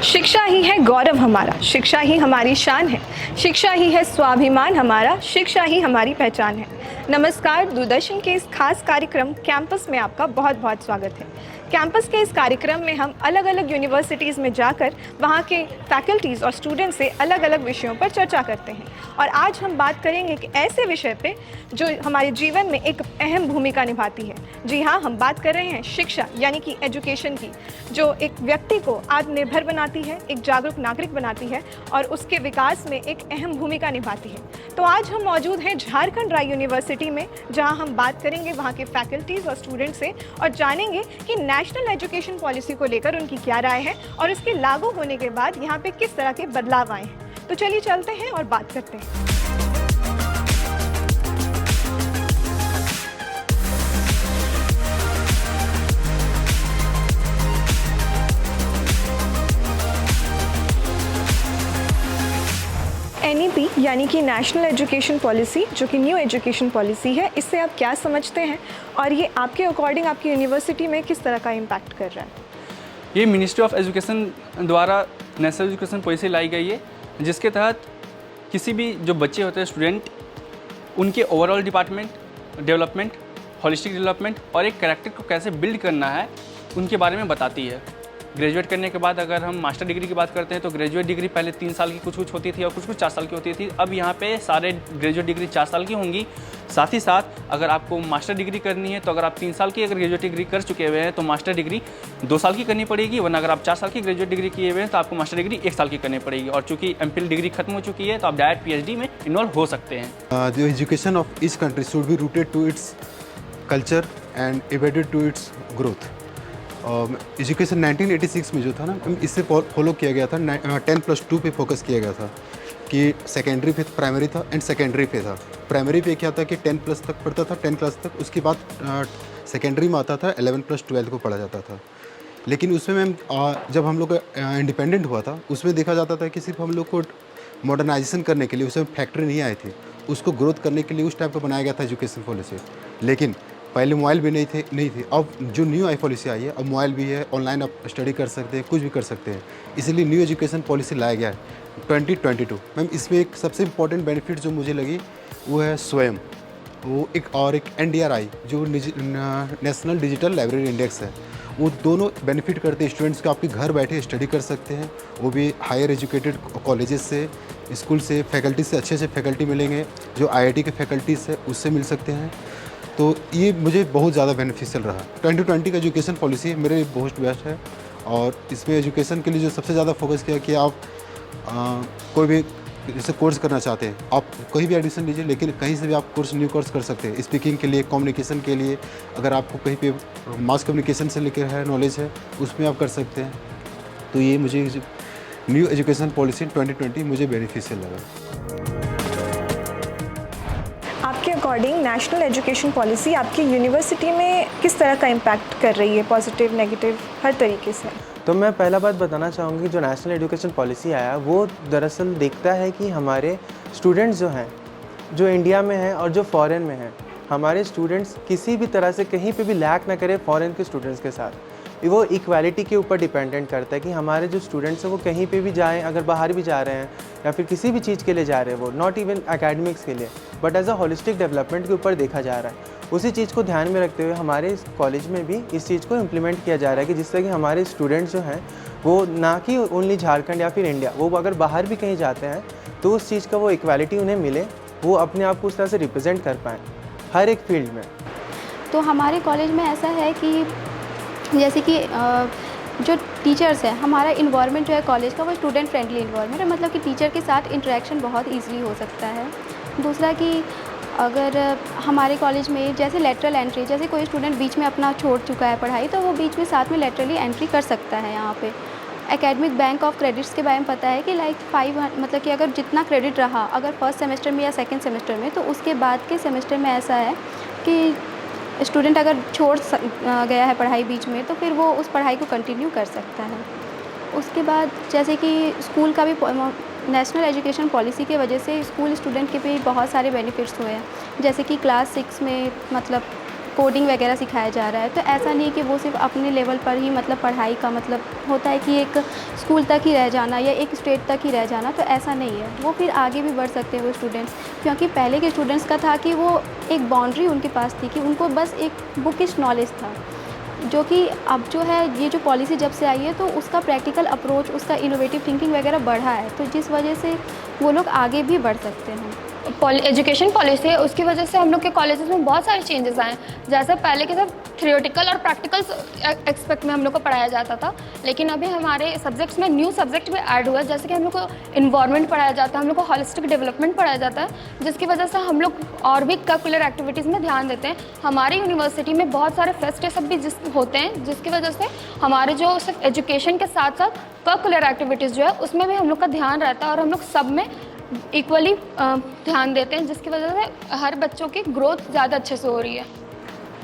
शिक्षा ही है गौरव हमारा, शिक्षा ही हमारी शान है, शिक्षा ही है स्वाभिमान हमारा, शिक्षा ही हमारी पहचान है। नमस्कार, दूरदर्शन के इस खास कार्यक्रम कैंपस में आपका बहुत बहुत स्वागत है। कैंपस के इस कार्यक्रम में हम अलग अलग यूनिवर्सिटीज़ में जाकर वहाँ के फैकल्टीज़ और स्टूडेंट से अलग अलग विषयों पर चर्चा करते हैं। और आज हम बात करेंगे एक ऐसे विषय पे जो हमारे जीवन में एक अहम भूमिका निभाती है। जी हाँ, हम बात कर रहे हैं शिक्षा यानी कि एजुकेशन की, जो एक व्यक्ति को आत्मनिर्भर बनाती है, एक जागरूक नागरिक बनाती है और उसके विकास में एक अहम भूमिका निभाती है। तो आज हम मौजूद हैं झारखंड राय यूनिवर्सिटी में, जहां हम बात करेंगे वहां के फैकल्टीज़ और स्टूडेंट से और जानेंगे कि नेशनल एजुकेशन पॉलिसी को लेकर उनकी क्या राय है और इसके लागू होने के बाद यहाँ पे किस तरह के बदलाव आए हैं। तो चलिए चलते हैं और बात करते हैं। NEP यानी कि नेशनल एजुकेशन पॉलिसी, जो कि न्यू एजुकेशन पॉलिसी है, इससे आप क्या समझते हैं और ये आपके अकॉर्डिंग आपकी यूनिवर्सिटी में किस तरह का इम्पैक्ट कर रहा है? ये मिनिस्ट्री ऑफ एजुकेशन द्वारा नेशनल एजुकेशन पॉलिसी लाई गई है, जिसके तहत किसी भी जो बच्चे होते हैं स्टूडेंट, उनके ओवरऑल डेवलपमेंट, होलिस्टिक डेवलपमेंट और एक कैरेक्टर को कैसे बिल्ड करना है उनके बारे में बताती है। ग्रेजुएट करने के बाद अगर हम मास्टर डिग्री की बात करते हैं तो ग्रेजुएट डिग्री पहले 3 साल की कुछ होती थी और कुछ 4 साल की होती थी। अब यहाँ पे सारे ग्रेजुएट डिग्री 4 साल की होंगी। साथ ही साथ अगर आपको मास्टर डिग्री करनी है तो अगर आप 3 साल की अगर ग्रेजुएट डिग्री कर चुके हुए हैं तो मास्टर डिग्री 2 साल की करनी पड़ेगी, वरना अगर आप 4 साल की ग्रेजुएट डिग्री किए हुए हैं तो आपको मास्टर डिग्री 1 साल की करनी पड़ेगी। और चूँकि MPhil डिग्री खत्म हो चुकी है तो आप डायरेक्ट PhD में इन्वॉल्व हो सकते हैं। The education of each country should be rooted to its culture and embedded to its growth. Education 1986 में जो था ना, इससे फॉलो किया गया था। 10+2 पे फोकस किया गया था कि सेकेंडरी पे प्राइमरी था एंड सेकेंडरी पे था। प्राइमरी पे क्या था कि 10+ तक पढ़ता था, 10 क्लास तक। उसके बाद सेकेंडरी में आता था 11+12 को पढ़ा जाता था। लेकिन उसमें मैम जब हम लोग इंडिपेंडेंट हुआ था, उसमें देखा जाता था कि सिर्फ हम लोग को मॉडर्नाइजेशन करने के लिए उसमें फैक्ट्री नहीं आई थी, उसको ग्रोथ करने के लिए उस टाइप का बनाया गया था एजुकेशन पॉलिसी। लेकिन पहले मोबाइल भी नहीं थी। अब जो न्यू पॉलिसी आई है, अब मोबाइल भी है, ऑनलाइन आप स्टडी कर सकते हैं, कुछ भी कर सकते हैं। इसीलिए न्यू एजुकेशन पॉलिसी लाया गया है 2022। मैम इसमें एक सबसे इम्पोर्टेंट बेनिफिट जो मुझे लगी वो है स्वयं, वो एक NDRI जो नेशनल डिजिटल लाइब्रेरी इंडेक्स है, वो दोनों बेनिफिट करते हैं स्टूडेंट्स को। आपके घर बैठे स्टडी कर सकते हैं, वो भी हायर एजुकेटेड कॉलेजेस से, स्कूल से, फैकल्टी से अच्छे से फैकल्टी मिलेंगे, जो IIT के फैकल्टीज है उससे मिल सकते हैं। तो ये मुझे बहुत ज़्यादा बेनिफिशियल रहा। 2020 का एजुकेशन पॉलिसी मेरे लिए बहुत बेस्ट है। और इसमें एजुकेशन के लिए जो सबसे ज़्यादा फोकस किया कि आप कोई भी जैसे कोर्स करना चाहते हैं, आप कहीं भी एडमिशन लीजिए, लेकिन कहीं से भी आप न्यू कोर्स कर सकते हैं। स्पीकिंग के लिए, कम्युनिकेशन के लिए, अगर आपको कहीं पे मास कम्युनिकेशन से लेकर है नॉलेज है, उसमें आप कर सकते हैं। तो ये मुझे न्यू एजुकेशन पॉलिसी 2020 मुझे बेनिफिशियल लगा। आपके अकॉर्डिंग नेशनल एजुकेशन पॉलिसी आपकी यूनिवर्सिटी में किस तरह का इम्पैक्ट कर रही है, पॉजिटिव, नेगेटिव, हर तरीके से? तो मैं पहला बात बताना चाहूँगी, जो नेशनल एजुकेशन पॉलिसी आया वो दरअसल देखता है कि हमारे स्टूडेंट्स जो हैं, जो इंडिया में हैं और जो फॉरेन में हैं, हमारे स्टूडेंट्स किसी भी तरह से कहीं पे भी लैक ना करें फॉरेन के स्टूडेंट्स के साथ। वो इक्वालिटी के ऊपर डिपेंडेंट करता है कि हमारे जो स्टूडेंट्स हैं वो कहीं पे भी जाएं, अगर बाहर भी जा रहे हैं या फिर किसी भी चीज़ के लिए जा रहे हैं, वो नॉट इवन एकेडमिक्स के लिए, but as a holistic development के ऊपर देखा जा रहा है। उसी चीज़ को ध्यान में रखते हुए हमारे कॉलेज में भी इस चीज़ को इम्प्लीमेंट किया जा रहा है कि जिससे कि हमारे स्टूडेंट्स जो हैं वो ना कि ओनली झारखंड या फिर इंडिया, वो अगर बाहर भी कहीं जाते हैं तो उस चीज़ का वो इक्वालिटी उन्हें मिले, वो अपने आप को उस तरह से रिप्रेजेंट कर पाएँ हर एक फील्ड में। तो हमारे कॉलेज में ऐसा है कि जैसे कि जो टीचर्स हैं, हमारा इन्वायरमेंट जो है कॉलेज का वो स्टूडेंट फ्रेंडली इन्वायरमेंट है, मतलब कि टीचर के साथ इंटरेक्शन बहुत ईजीली हो सकता है। दूसरा कि अगर हमारे कॉलेज में जैसे लेटरल एंट्री, जैसे कोई स्टूडेंट बीच में अपना छोड़ चुका है पढ़ाई, तो वो बीच में साथ में लेटरली एंट्री कर सकता है। यहाँ पे एकेडमिक बैंक ऑफ क्रेडिट्स के बारे में पता है कि लाइक 500, मतलब कि अगर जितना क्रेडिट रहा अगर फर्स्ट सेमेस्टर में या सेकेंड सेमेस्टर में, तो उसके बाद के सेमेस्टर में ऐसा है कि स्टूडेंट अगर छोड़ गया है पढ़ाई बीच में, तो फिर वो उस पढ़ाई को कंटिन्यू कर सकता है। उसके बाद जैसे कि स्कूल का भी नेशनल एजुकेशन पॉलिसी की वजह से स्कूल स्टूडेंट के भी बहुत सारे बेनिफिट्स हुए हैं। जैसे कि क्लास 6 में मतलब कोडिंग वगैरह सिखाया जा रहा है। तो ऐसा नहीं कि वो सिर्फ अपने लेवल पर ही मतलब पढ़ाई का मतलब होता है कि एक स्कूल तक ही रह जाना या एक स्टेट तक ही रह जाना, तो ऐसा नहीं है। वो फिर आगे भी बढ़ सकते हैं वो स्टूडेंट्स, क्योंकि पहले के स्टूडेंट्स का था कि वो एक बाउंड्री उनके पास थी कि उनको बस एक बुकिश नॉलेज था, जो कि अब जो है ये जो पॉलिसी जब से आई है तो उसका प्रैक्टिकल अप्रोच, उसका इनोवेटिव थिंकिंग वगैरह बढ़ा है, तो जिस वजह से वो लोग आगे भी बढ़ सकते हैं। एजुकेशन पॉलिसी है, उसकी वजह से हम लोग के कॉलेजेस में बहुत सारे चेंजेस आए हैं। जैसे पहले के सब थियोरेटिकल और प्रैक्टिकल एक्सपेक्ट में हम लोग को पढ़ाया जाता था, लेकिन अभी हमारे सब्जेक्ट्स में न्यू सब्जेक्ट भी ऐड हुआ है, जैसे कि हम लोग को इन्वायरमेंट पढ़ाया जाता है, हम लोग को हॉलिस्टिक डेवलपमेंट पढ़ाया जाता है, जिसकी वजह से हम लोग और भी करिकुलर एक्टिविटीज़ में ध्यान देते हैं। हमारी यूनिवर्सिटी में बहुत सारे फेस्ट सब भी होते हैं, जिसकी वजह से हमारे जो सिर्फ एजुकेशन के साथ साथ करिकुलर एक्टिविटीज़ जो है उसमें भी हम लोग का ध्यान रहता है और हम लोग सब में इक्वली ध्यान देते हैं, जिसकी वजह से हर बच्चों की ग्रोथ ज़्यादा अच्छे से हो रही है।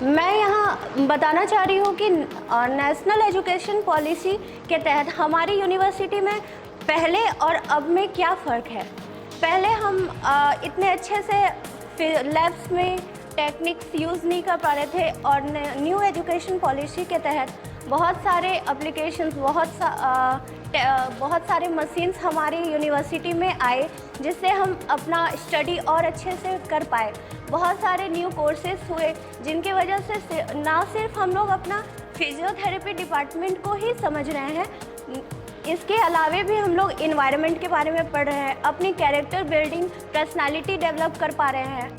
मैं यहाँ बताना चाह रही हूँ कि नेशनल एजुकेशन पॉलिसी के तहत हमारी यूनिवर्सिटी में पहले और अब में क्या फ़र्क है। पहले हम इतने अच्छे से लैब्स में टेक्निक्स यूज़ नहीं कर पा रहे थे, और न्यू एजुकेशन पॉलिसी के तहत बहुत सारे एप्लीकेशंस, बहुत सारे मशीन्स हमारी यूनिवर्सिटी में आए, जिससे हम अपना स्टडी और अच्छे से कर पाए। बहुत सारे न्यू कोर्सेज हुए, जिनकी वजह से ना सिर्फ हम लोग अपना फिजियोथेरेपी डिपार्टमेंट को ही समझ रहे हैं, इसके अलावे भी हम लोग इन्वायरमेंट के बारे में पढ़ रहे हैं, अपनी कैरेक्टर बिल्डिंग, पर्सनालिटी डेवलप कर पा रहे हैं।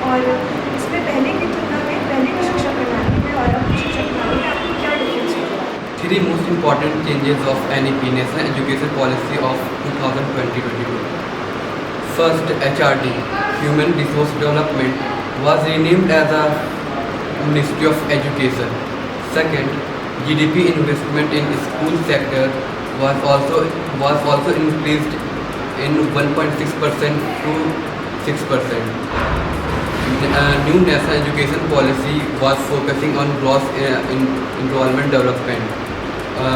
और इसमें पहले की तुलना में पहले की शिक्षा प्रणाली में और अब की शिक्षा प्रणाली में आपको क्या डिफरेंस होगा? Three most important changes of NEP, National Education Policy of 2020-22. First, HRD, Human Resource Development, was renamed as a Ministry of Education. Second, GDP investment in school sector was also increased in 1.6% to 6%. New national education policy was focusing on gross enrollment development,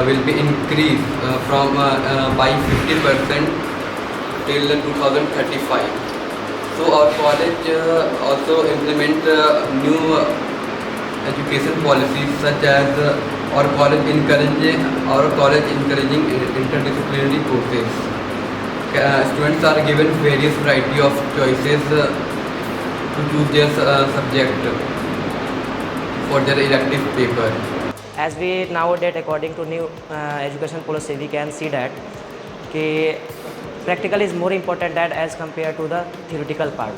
will be increased from by 50% till 2035. So our college also implement new education policies, such as our college encouraging interdisciplinary courses. Students are given various variety of choices to choose their subject for their elective paper. As we nowadays, according to new education policy, we can see that practical is more important than as compared to the theoretical part.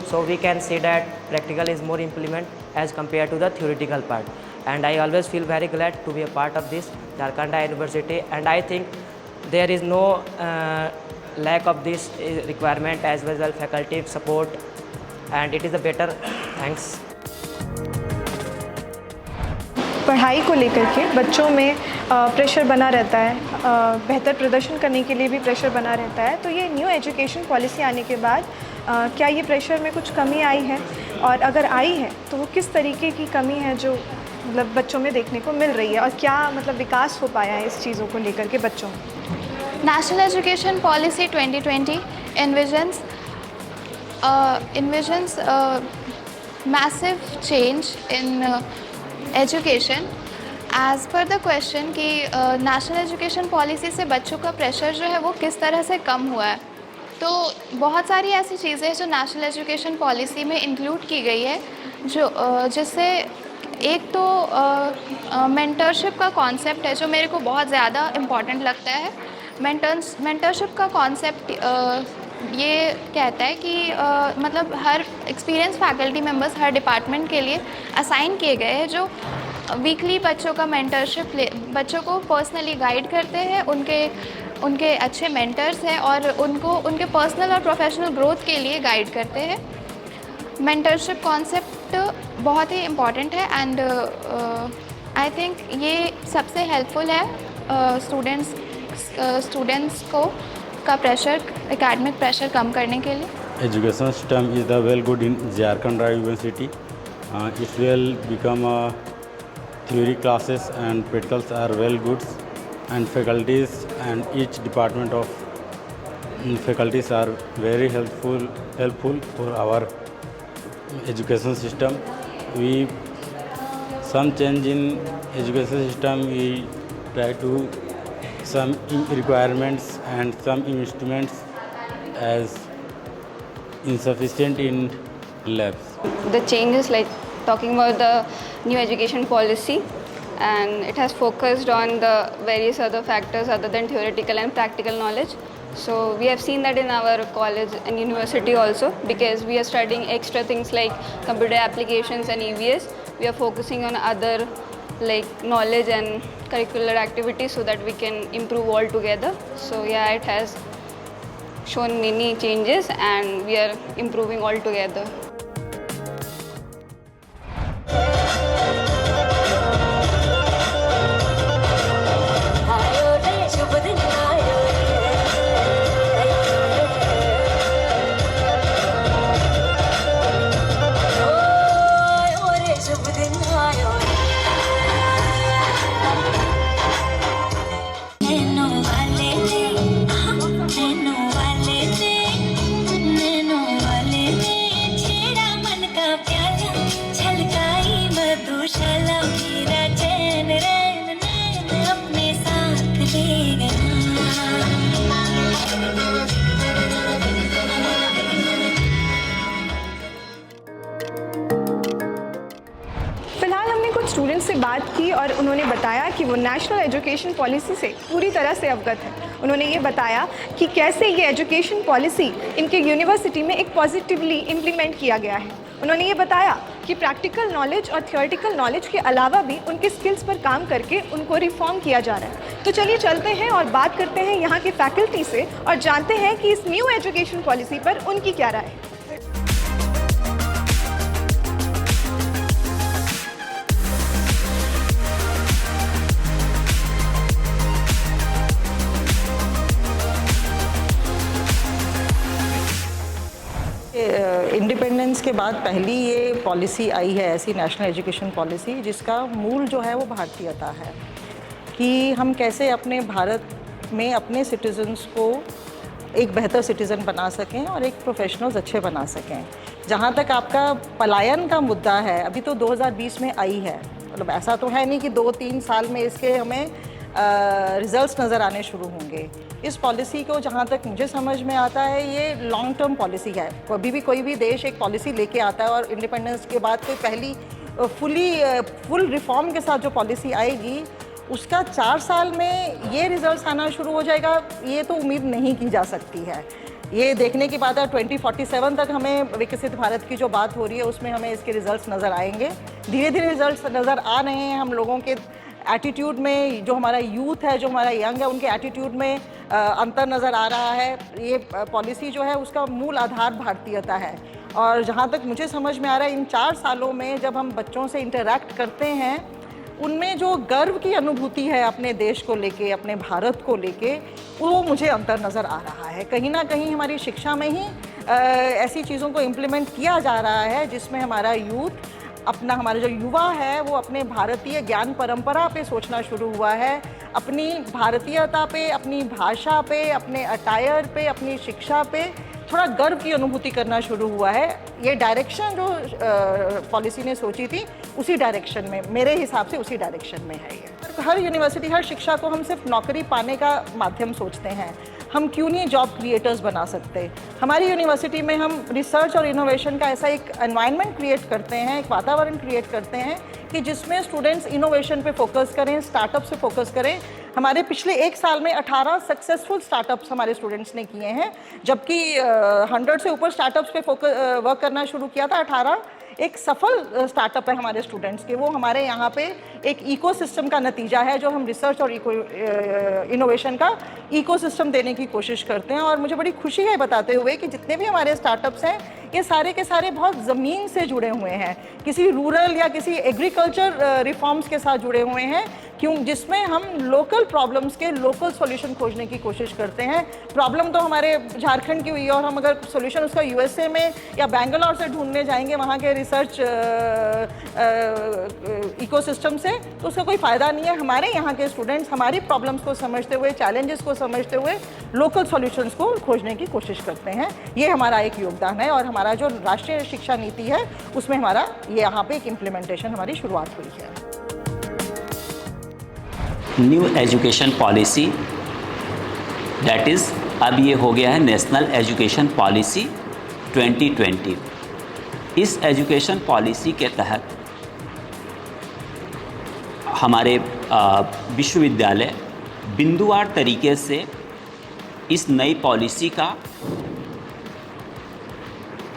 So we can say that practical is more implement as compared to the theoretical part. And I always feel very glad to be a part of this Jharkhand University, and I think there is no lack of this requirement as well as faculty support, and it is a better. Thanks. पढ़ाई को लेकर के बच्चों में pressure बना रहता है, बेहतर प्रदर्शन करने के लिए भी प्रेशर बना रहता है। तो ये न्यू एजुकेशन पॉलिसी आने के बाद क्या ये प्रेशर में कुछ कमी आई है, और अगर आई है तो वो किस तरीके की कमी है जो मतलब बच्चों में देखने को मिल रही है, और क्या मतलब विकास हो पाया है इस चीज़ों को लेकर के बच्चों में? National Education Policy 2020 envisions massive change in education. As per the question कि नेशनल एजुकेशन पॉलिसी से बच्चों का प्रेशर जो है वो किस तरह से कम हुआ है, तो बहुत सारी ऐसी चीज़ें जो नेशनल एजुकेशन पॉलिसी में इंक्लूड की गई है, जो जिससे एक तो मेंटरशिप का कॉन्सेप्ट है जो मेरे को बहुत ज़्यादा इम्पॉर्टेंट लगता है। मेंटरशिप का कॉन्सेप्ट ये कहता है कि मतलब हर एक्सपीरियंस फैकल्टी मेंबर्स हर डिपार्टमेंट के लिए असाइन किए गए हैं, जो वीकली बच्चों का मेंटरशिप बच्चों को पर्सनली गाइड करते हैं। उनके अच्छे मेंटर्स हैं और उनको उनके पर्सनल और प्रोफेशनल ग्रोथ के लिए गाइड करते हैं। मेंटरशिप कॉन्सेप्ट बहुत ही इम्पॉर्टेंट है, एंड आई थिंक ये सबसे हेल्पफुल है स्टूडेंट्स को का प्रेशर, एकेडमिक प्रेशर कम करने के लिए। education system is the well good in Jharkhand University. It will become a theory classes and practicals are well good, and faculties and each department of faculties are very helpful for our education system. We some change in education system, we try to some requirements and some instruments as insufficient in labs. The changes, like talking about the new education policy, and it has focused on the various other factors other than theoretical and practical knowledge. So we have seen that in our college and university also, because we are studying extra things like computer applications and EVS. We are focusing on other like knowledge and curricular activities so that we can improve all together. So yeah, it has shown many changes and we are improving all together. फिलहाल हमने कुछ students से बात की और उन्होंने बताया कि वो नेशनल एजुकेशन पॉलिसी से पूरी तरह से अवगत है। उन्होंने ये बताया कि कैसे ये एजुकेशन पॉलिसी इनके यूनिवर्सिटी में एक पॉजिटिवली इम्प्लीमेंट किया गया है। उन्होंने ये बताया कि प्रैक्टिकल नॉलेज और थियोरेटिकल नॉलेज के अलावा भी उनके स्किल्स पर काम करके उनको रिफॉर्म किया जा रहा है। तो चलिए चलते हैं और बात करते हैं यहाँ के फैकल्टी से और जानते हैं कि इस न्यू एजुकेशन पॉलिसी पर उनकी क्या राय है। इंडिपेंडेंस के बाद पहली ये पॉलिसी आई है, ऐसी नेशनल एजुकेशन पॉलिसी जिसका मूल जो है वो भारतीयता है कि हम कैसे अपने भारत में अपने सिटीजन्स को एक बेहतर सिटीज़न बना सकें और एक प्रोफेशनल्स अच्छे बना सकें। जहाँ तक आपका पलायन का मुद्दा है, अभी तो 2020 में आई है, मतलब ऐसा तो है नहीं कि 2-3 साल में इसके हमें रिजल्ट्स नज़र आने शुरू होंगे। इस पॉलिसी को जहाँ तक मुझे समझ में आता है ये लॉन्ग टर्म पॉलिसी है। कभी भी कोई भी देश एक पॉलिसी लेके आता है और इंडिपेंडेंस के बाद कोई पहली फुल रिफॉर्म के साथ जो पॉलिसी आएगी उसका 4 साल में ये रिजल्ट्स आना शुरू हो जाएगा, ये तो उम्मीद नहीं की जा सकती है। ये देखने की बात है 2047 तक हमें विकसित भारत की जो बात हो रही है उसमें हमें इसके रिजल्ट्स नज़र आएंगे। धीरे धीरे रिजल्ट्स नज़र आ रहे हैं। हम लोगों के एटीट्यूड में, जो हमारा यूथ है, जो हमारा यंग है, उनके एटीट्यूड में अंतर नज़र आ रहा है। ये पॉलिसी जो है उसका मूल आधार भारतीयता है और जहाँ तक मुझे समझ में आ रहा है इन 4 सालों में जब हम बच्चों से इंटरैक्ट करते हैं उनमें जो गर्व की अनुभूति है अपने देश को लेके, अपने भारत को लेके, वो मुझे अंतर नज़र आ रहा है। कहीं ना कहीं हमारी शिक्षा में ही ऐसी चीज़ों को इम्प्लीमेंट किया जा रहा है जिसमें हमारा यूथ हमारा जो युवा है वो अपने भारतीय ज्ञान परंपरा पे सोचना शुरू हुआ है, अपनी भारतीयता पे, अपनी भाषा पे, अपने अटायर पे, अपनी शिक्षा पे थोड़ा गर्व की अनुभूति करना शुरू हुआ है। ये डायरेक्शन जो पॉलिसी ने सोची थी उसी डायरेक्शन में, मेरे हिसाब से उसी डायरेक्शन में है ये। हर यूनिवर्सिटी, हर शिक्षा को हम सिर्फ नौकरी पाने का माध्यम सोचते हैं, हम क्यों नहीं जॉब क्रिएटर्स बना सकते। हमारी यूनिवर्सिटी में हम रिसर्च और इनोवेशन का ऐसा एक एनवायरनमेंट क्रिएट करते हैं, एक वातावरण क्रिएट करते हैं कि जिसमें स्टूडेंट्स इनोवेशन पे फोकस करें, स्टार्टअप से फोकस करें। हमारे पिछले 1 साल में 18 सक्सेसफुल स्टार्टअप्स हमारे स्टूडेंट्स ने किए हैं, जबकि 100 से ऊपर स्टार्टअप्स पे वर्क करना शुरू किया था। 18 एक सफल स्टार्टअप है हमारे स्टूडेंट्स के। वो हमारे यहाँ पे एक इकोसिस्टम का नतीजा है जो हम रिसर्च और इनोवेशन का इकोसिस्टम देने की कोशिश करते हैं। और मुझे बड़ी खुशी है बताते हुए कि जितने भी हमारे स्टार्टअप्स हैं के सारे बहुत ज़मीन से जुड़े हुए हैं, किसी रूरल या किसी एग्रीकल्चर रिफॉर्म्स के साथ जुड़े हुए हैं, क्यों, जिसमें हम लोकल प्रॉब्लम्स के लोकल सॉल्यूशन खोजने की कोशिश करते हैं। प्रॉब्लम तो हमारे झारखंड की हुई है और हम अगर सॉल्यूशन उसका यूएसए में या बेंगलोर से ढूंढने जाएंगे वहाँ के रिसर्च इकोसिस्टम से, तो उसका कोई फ़ायदा नहीं है। हमारे यहाँ के स्टूडेंट्स हमारी प्रॉब्लम्स को समझते हुए, चैलेंजेस को समझते हुए लोकल सॉल्यूशंस को खोजने की कोशिश करते हैं। ये हमारा एक योगदान है और हमारा जो राष्ट्रीय शिक्षा नीति है उसमें हमारा ये यहाँ पे एक इम्प्लीमेंटेशन हमारी शुरुआत हुई है। New education policy, that is अब ये हो गया है नेशनल एजुकेशन पॉलिसी 2020। इस एजुकेशन पॉलिसी के तहत हमारे विश्वविद्यालय बिंदुवार तरीके से इस नई पॉलिसी का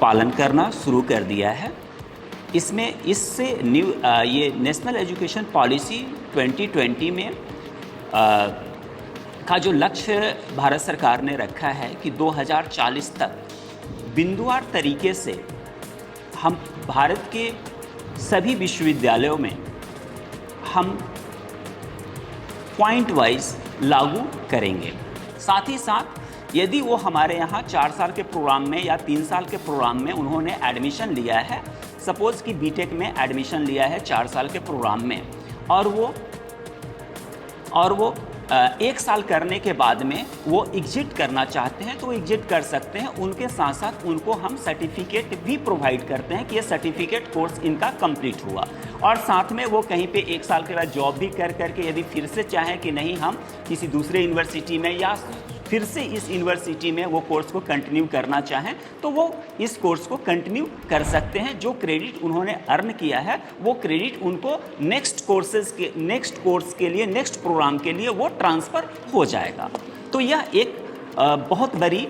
पालन करना शुरू कर दिया है। इसमें इससे ये नेशनल एजुकेशन पॉलिसी 2020 में का जो लक्ष्य भारत सरकार ने रखा है कि 2040 तक बिंदुवार तरीके से हम भारत के सभी विश्वविद्यालयों में हम पॉइंट वाइज लागू करेंगे। साथ ही साथ यदि वो हमारे यहाँ 4 साल के प्रोग्राम में या 3 साल के प्रोग्राम में उन्होंने एडमिशन लिया है, सपोज़ कि बीटेक में एडमिशन लिया है 4 साल के प्रोग्राम में, और वो 1 साल करने के बाद में वो एग्जिट करना चाहते हैं तो एग्जिट कर सकते हैं। उनके साथ साथ उनको हम सर्टिफिकेट भी प्रोवाइड करते हैं कि ये सर्टिफिकेट कोर्स इनका कंप्लीट हुआ, और साथ में वो कहीं पे 1 साल के बाद जॉब भी कर करके यदि फिर से चाहें कि नहीं हम किसी दूसरे यूनिवर्सिटी में या फिर से इस यूनिवर्सिटी में वो कोर्स को कंटिन्यू करना चाहें तो वो इस कोर्स को कंटिन्यू कर सकते हैं। जो क्रेडिट उन्होंने अर्न किया है वो क्रेडिट उनको नेक्स्ट कोर्स के लिए, नेक्स्ट प्रोग्राम के लिए वो ट्रांसफ़र हो जाएगा। तो यह एक बहुत बड़ी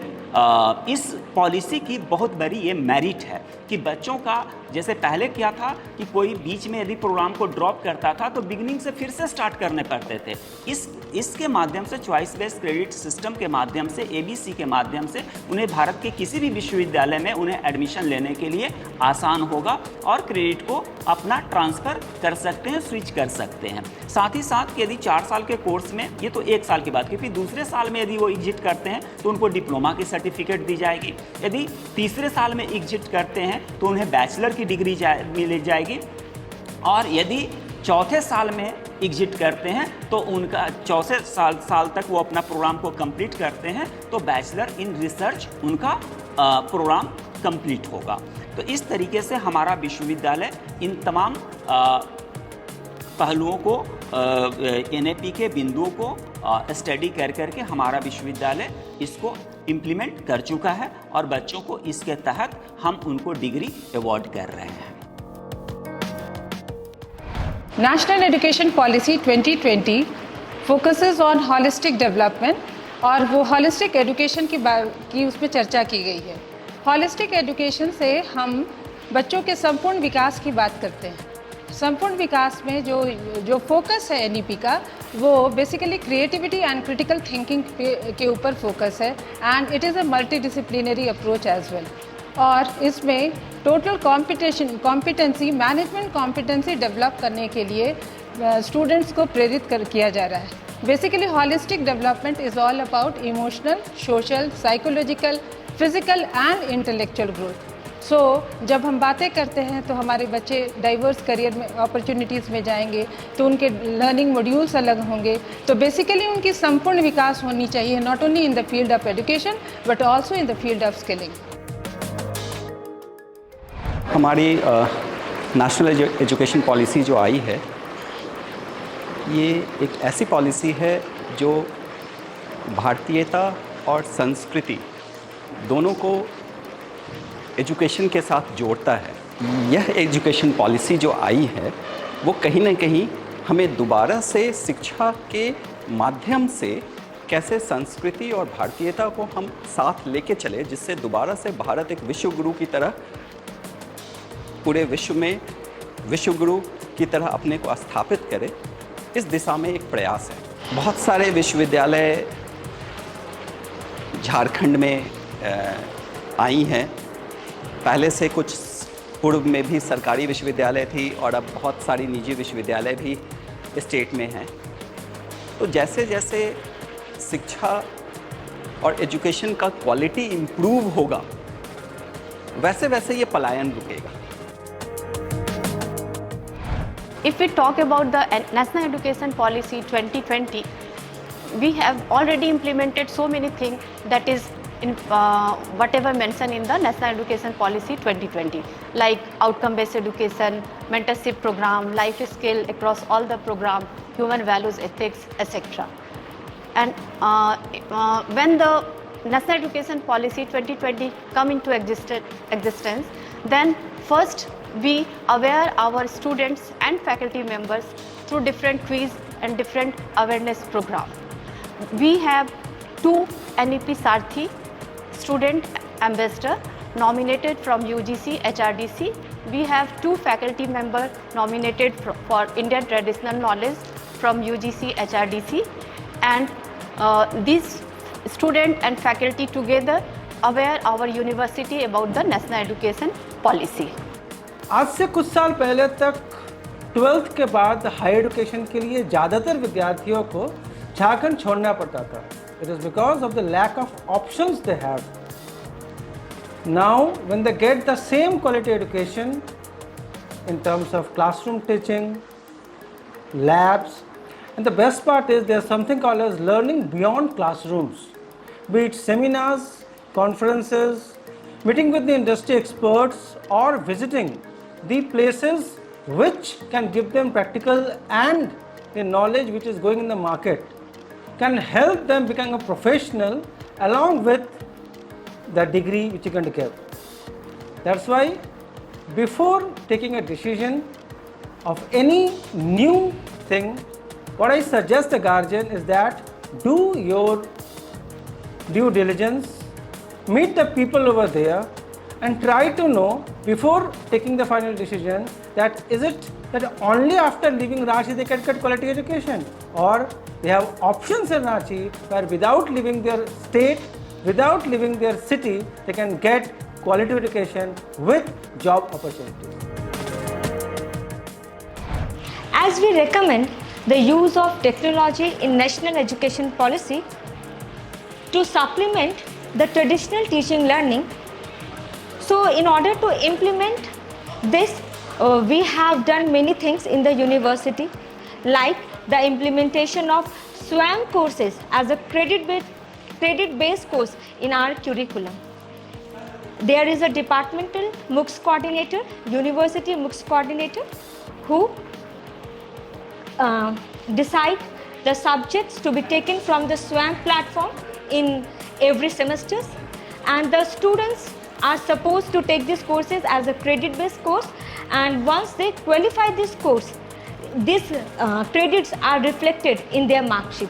इस पॉलिसी की बहुत बड़ी ये मेरिट है कि बच्चों का, जैसे पहले क्या था कि कोई बीच में यदि प्रोग्राम को ड्रॉप करता था तो बिगिनिंग से फिर से स्टार्ट करने पड़ते थे। इसके माध्यम से चॉइस बेस्ड क्रेडिट सिस्टम के माध्यम से, ABC के माध्यम से उन्हें भारत के किसी भी विश्वविद्यालय में उन्हें एडमिशन लेने के लिए आसान होगा और क्रेडिट को अपना ट्रांसफ़र कर सकते हैं, स्विच कर सकते हैं। साथ ही साथ यदि 4 साल के कोर्स में, ये तो 1 साल की बात की, फिर दूसरे साल में यदि वो एग्जिट करते हैं तो उनको डिप्लोमा की सर्टिफिकेट दी जाएगी। यदि तीसरे साल में एग्जिट करते हैं तो उन्हें बैचलर की डिग्री मिल जाएगी, और यदि चौथे साल में एग्जिट करते हैं तो उनका चौथे साल तक वो अपना प्रोग्राम को कंप्लीट करते हैं तो बैचलर इन रिसर्च उनका प्रोग्राम कंप्लीट होगा। तो इस तरीके से हमारा विश्वविद्यालय इन तमाम पहलुओं को, NAP के बिंदुओं को स्टडी कर करके हमारा विश्वविद्यालय इसको इम्प्लीमेंट कर चुका है और बच्चों को इसके तहत हम उनको डिग्री अवार्ड कर रहे हैं। National education policy 2020 focuses on holistic development, और वो हॉलिस्टिक एजुकेशन की उसमें चर्चा की गई है। हॉलिस्टिक एजुकेशन से हम बच्चों के संपूर्ण विकास की बात करते हैं। संपूर्ण विकास में जो फोकस है NEP का, वो basically creativity and critical thinking के ऊपर फोकस है, and it is a multidisciplinary approach as well. और इसमें total competency, management competency develop करने के लिए स्टूडेंट्स को प्रेरित किया जा रहा है। Basically holistic development is all about emotional, social, psychological, physical and intellectual growth. जब हम बातें करते हैं तो हमारे बच्चे डाइवर्स करियर में अपॉर्चुनिटीज़ में जाएंगे तो उनके लर्निंग मॉड्यूल्स अलग होंगे। तो बेसिकली उनकी संपूर्ण विकास होनी चाहिए, not only in the field of education but also in the field of skilling. हमारी नेशनल एजुकेशन पॉलिसी जो आई है, ये एक ऐसी पॉलिसी है जो भारतीयता और संस्कृति दोनों को एजुकेशन के साथ जोड़ता है। यह एजुकेशन पॉलिसी जो आई है वो कहीं ना कहीं हमें दोबारा से शिक्षा के माध्यम से कैसे संस्कृति और भारतीयता को हम साथ लेके चले, जिससे दोबारा से भारत एक विश्व गुरु की तरह पूरे विश्व में विश्व गुरु की तरह अपने को स्थापित करे, इस दिशा में एक प्रयास है। बहुत सारे विश्वविद्यालय झारखंड में आई हैं पहले से कुछ पूर्व में भी सरकारी विश्वविद्यालय थी और अब बहुत सारी निजी विश्वविद्यालय भी स्टेट में हैं। तो जैसे जैसे शिक्षा और एजुकेशन का क्वालिटी इम्प्रूव होगा, वैसे वैसे ये पलायन रुकेगा। If we talk about the National Education Policy 2020, we have already implemented so many things that is in whatever mentioned in the National Education Policy 2020, like outcome-based education, mentorship program, life skill across all the program, human values, ethics, etc. And when the National Education Policy 2020 come into existence, then first we aware our students and faculty members through different quiz and different awareness program. We have 2 NEP Sarthi student ambassador nominated from UGC HRDC. We have 2 faculty members nominated for Indian traditional knowledge from UGC HRDC, and these student and faculty together aware our university about the National Education Policy. आज से कुछ साल पहले तक 12th के बाद high education के लिए ज़्यादातर विद्यार्थियों को झारखंड छोड़ना पड़ता था. It is because of the lack of options they have. Now, when they get the same quality education in terms of classroom teaching, labs, and the best part is there's something called as learning beyond classrooms, be it seminars, conferences, meeting with the industry experts, or visiting the places which can give them practical and the knowledge which is going in the market, can help them become a professional along with the degree which you can get. That's why before taking a decision of any new thing, what I suggest the guardian is that do your due diligence, meet the people over there and try to know before taking the final decision that is it that only after leaving Ranchi they can get quality education, or they have options in Ranchi where without leaving their state, without leaving their city, they can get quality education with job opportunities. As we recommend the use of technology in national education policy to supplement the traditional teaching learning, so in order to implement this, we have done many things in the university, like the implementation of SWAM courses as a credit-based course in our curriculum. There is a departmental MOOCs coordinator, university MOOCs coordinator, who decide the subjects to be taken from the SWAM platform in every semester, and the students are supposed to take these courses as a credit-based course, and once they qualify this course, these credits are reflected in their mark sheet.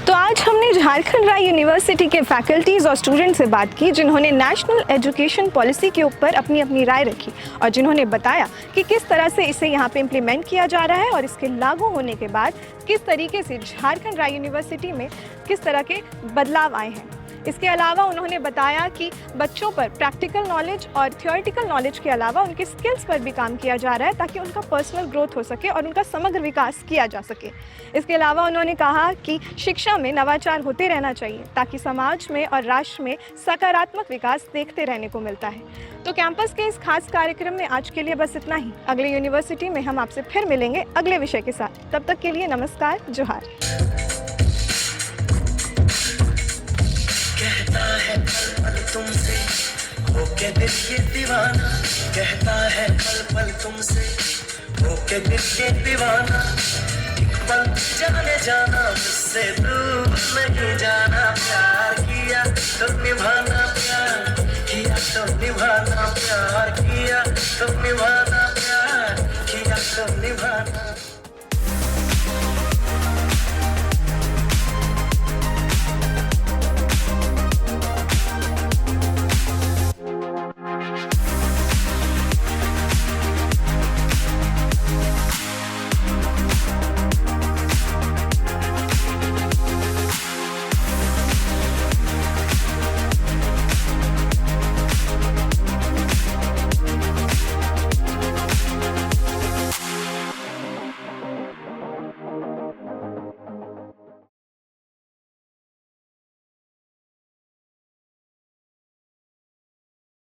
तो आज हमने झारखंड राय university के faculties और student से बात की जिन्होंने national education policy के ऊपर अपनी अपनी राय रखी और जिन्होंने बताया कि किस तरह से इसे यहाँ पे इम्प्लीमेंट किया जा रहा है और इसके लागू होने के बाद किस तरीके से झारखंड राय यूनिवर्सिटी में किस तरह के बदलाव आए हैं। इसके अलावा उन्होंने बताया कि बच्चों पर प्रैक्टिकल नॉलेज और थियोरेटिकल नॉलेज के अलावा उनके स्किल्स पर भी काम किया जा रहा है ताकि उनका पर्सनल ग्रोथ हो सके और उनका समग्र विकास किया जा सके। इसके अलावा उन्होंने कहा कि शिक्षा में नवाचार होते रहना चाहिए ताकि समाज में और राष्ट्र में सकारात्मक विकास देखते रहने को मिलता है। तो कैंपस के इस खास कार्यक्रम में आज के लिए बस इतना ही। अगले यूनिवर्सिटी में हम आपसे फिर मिलेंगे अगले विषय के साथ। तब तक के लिए नमस्कार, जोहार। कहता है पल पल तुमसे होके दिल ये दीवाना, कहता है पल पल तुमसे होके दिल ये दीवाना, एक पल जाने जाना मुझसे दूर नहीं जाना, प्यार किया तो निभाना, प्यार किया तो निभाना, प्यार किया तो निभाना।